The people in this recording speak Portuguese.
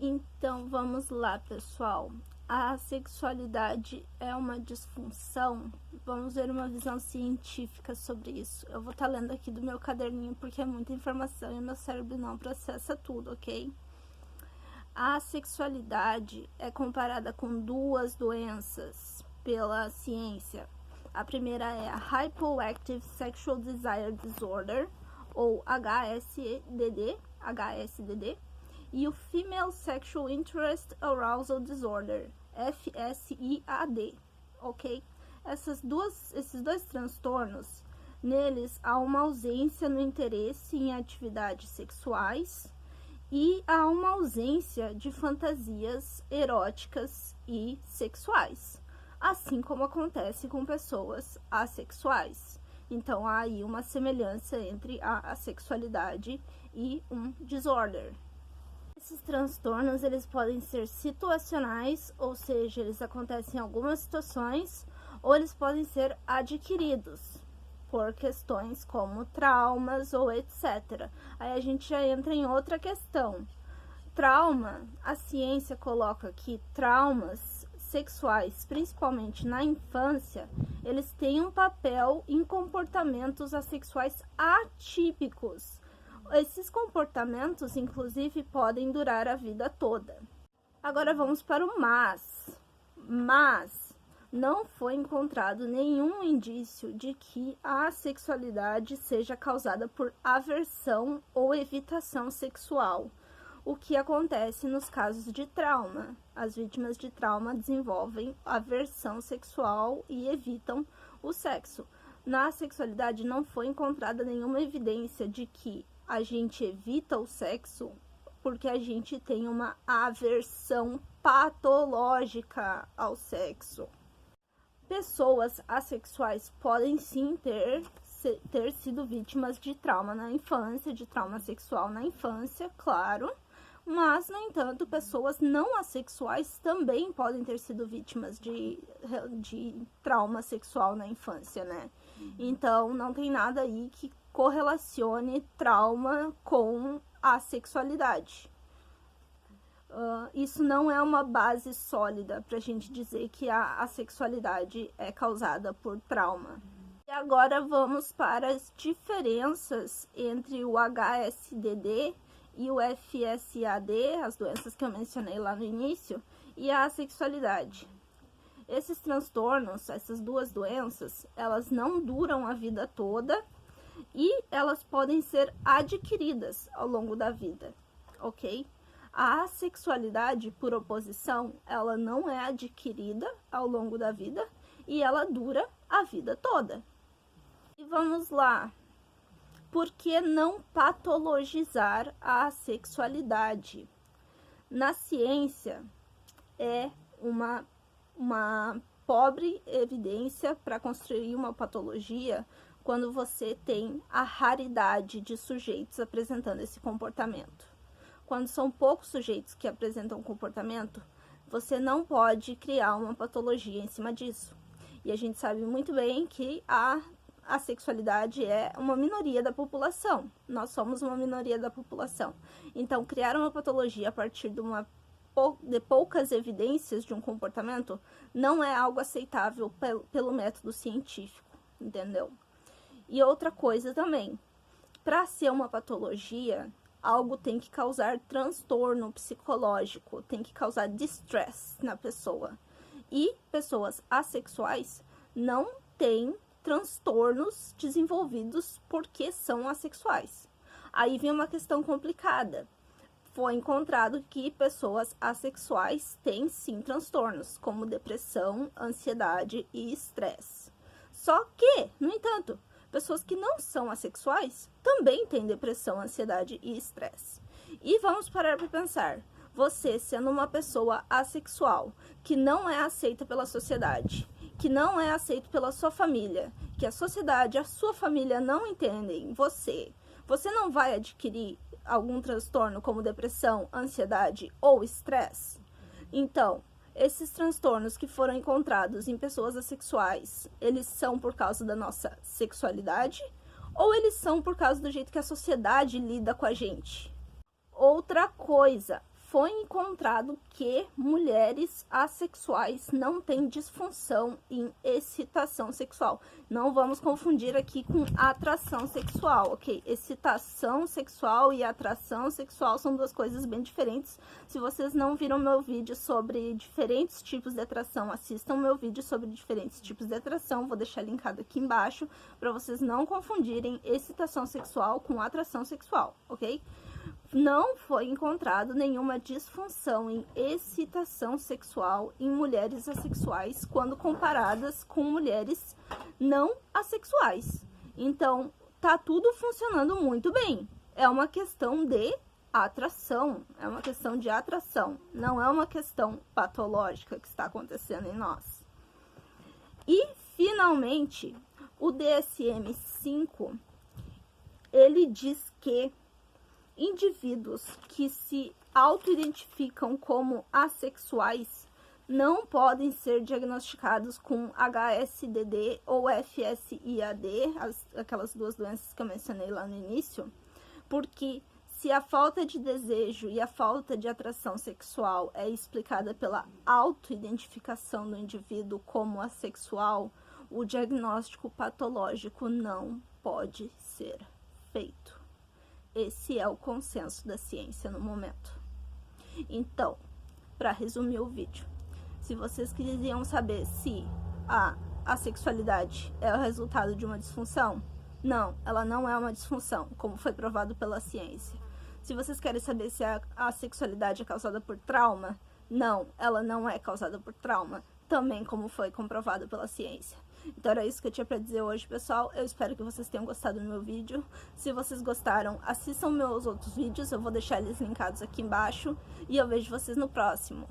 Então, vamos lá, pessoal. A sexualidade é uma disfunção? Vamos ver uma visão científica sobre isso. Eu vou estar lendo aqui do meu caderninho porque é muita informação e meu cérebro não processa tudo, ok? A sexualidade é comparada com duas doenças pela ciência. A primeira é a Hypoactive Sexual Desire Disorder, ou HSDD, e o Female Sexual Interest Arousal Disorder, FSIAD, ok? Esses dois transtornos, neles há uma ausência no interesse em atividades sexuais e há uma ausência de fantasias eróticas e sexuais, assim como acontece com pessoas assexuais. Então, há aí uma semelhança entre a assexualidade e um disorder. Esses transtornos, eles podem ser situacionais, ou seja, eles acontecem em algumas situações, ou eles podem ser adquiridos por questões como traumas ou etc. Aí a gente já entra em outra questão. Trauma, a ciência coloca aqui traumas sexuais, principalmente na infância, eles têm um papel em comportamentos assexuais atípicos. Esses comportamentos, inclusive, podem durar a vida toda. Agora vamos para o mas não foi encontrado nenhum indício de que a assexualidade seja causada por aversão ou evitação sexual, o que acontece nos casos de trauma. As vítimas de trauma desenvolvem aversão sexual e evitam o sexo. Na sexualidade não foi encontrada nenhuma evidência de que a gente evita o sexo porque a gente tem uma aversão patológica ao sexo. Pessoas assexuais podem sim ter sido vítimas de trauma na infância, de trauma sexual na infância, claro, mas, no entanto, pessoas não assexuais também podem ter sido vítimas de trauma sexual na infância, né? Então, não tem nada aí que correlacione trauma com a sexualidade. Isso não é uma base sólida para a gente dizer que a sexualidade é causada por trauma. E agora vamos para as diferenças entre o HSDD e o FSAD, as doenças que eu mencionei lá no início, e a assexualidade. Esses transtornos, essas duas doenças, elas não duram a vida toda e elas podem ser adquiridas ao longo da vida, ok? A assexualidade, por oposição, ela não é adquirida ao longo da vida e ela dura a vida toda. E vamos lá. Por que não patologizar a assexualidade? Na ciência, é uma pobre evidência para construir uma patologia quando você tem a raridade de sujeitos apresentando esse comportamento. Quando são poucos sujeitos que apresentam comportamento, você não pode criar uma patologia em cima disso. E a gente sabe muito bem que a sexualidade é uma minoria da população. Nós somos uma minoria da população. Então, criar uma patologia a partir de poucas evidências de um comportamento não é algo aceitável pelo método científico, entendeu? E outra coisa também, para ser uma patologia, algo tem que causar transtorno psicológico, tem que causar distress na pessoa. E pessoas assexuais não têm transtornos desenvolvidos porque são assexuais. Aí vem uma questão complicada. Foi encontrado que pessoas assexuais têm sim transtornos, como depressão, ansiedade e estresse. Só que, no entanto, pessoas que não são assexuais também têm depressão, ansiedade e estresse. E vamos parar para pensar. Você, sendo uma pessoa assexual, que não é aceita pela sociedade, que não é aceito pela sua família, que a sociedade, a sua família não entendem você não vai adquirir algum transtorno como depressão, ansiedade ou estresse? Então, esses transtornos que foram encontrados em pessoas assexuais, eles são por causa da nossa sexualidade ou eles são por causa do jeito que a sociedade lida com a gente? Outra coisa, foi encontrado que mulheres assexuais não têm disfunção em excitação sexual. Não vamos confundir aqui com atração sexual, ok? Excitação sexual e atração sexual são duas coisas bem diferentes. Se vocês não viram meu vídeo sobre diferentes tipos de atração, assistam meu vídeo sobre diferentes tipos de atração. Vou deixar linkado aqui embaixo para vocês não confundirem excitação sexual com atração sexual, ok? Não foi encontrado nenhuma disfunção em excitação sexual em mulheres assexuais quando comparadas com mulheres não assexuais. Então, tá tudo funcionando muito bem. É uma questão de atração, é uma questão de atração, não é uma questão patológica que está acontecendo em nós. E, finalmente, o DSM-5, ele diz que indivíduos que se auto-identificam como assexuais não podem ser diagnosticados com HSDD ou FSIAD, aquelas duas doenças que eu mencionei lá no início, porque se a falta de desejo e a falta de atração sexual é explicada pela auto-identificação do indivíduo como assexual, o diagnóstico patológico não pode ser feito. Esse é o consenso da ciência no momento. Então, para resumir o vídeo, se vocês queriam saber se a assexualidade é o resultado de uma disfunção, não, ela não é uma disfunção, como foi provado pela ciência. Se vocês querem saber se a assexualidade é causada por trauma, não, ela não é causada por trauma, também como foi comprovado pela ciência. Então era isso que eu tinha para dizer hoje, pessoal. Eu espero que vocês tenham gostado do meu vídeo. Se vocês gostaram, assistam meus outros vídeos, eu vou deixar eles linkados aqui embaixo. E eu vejo vocês no próximo.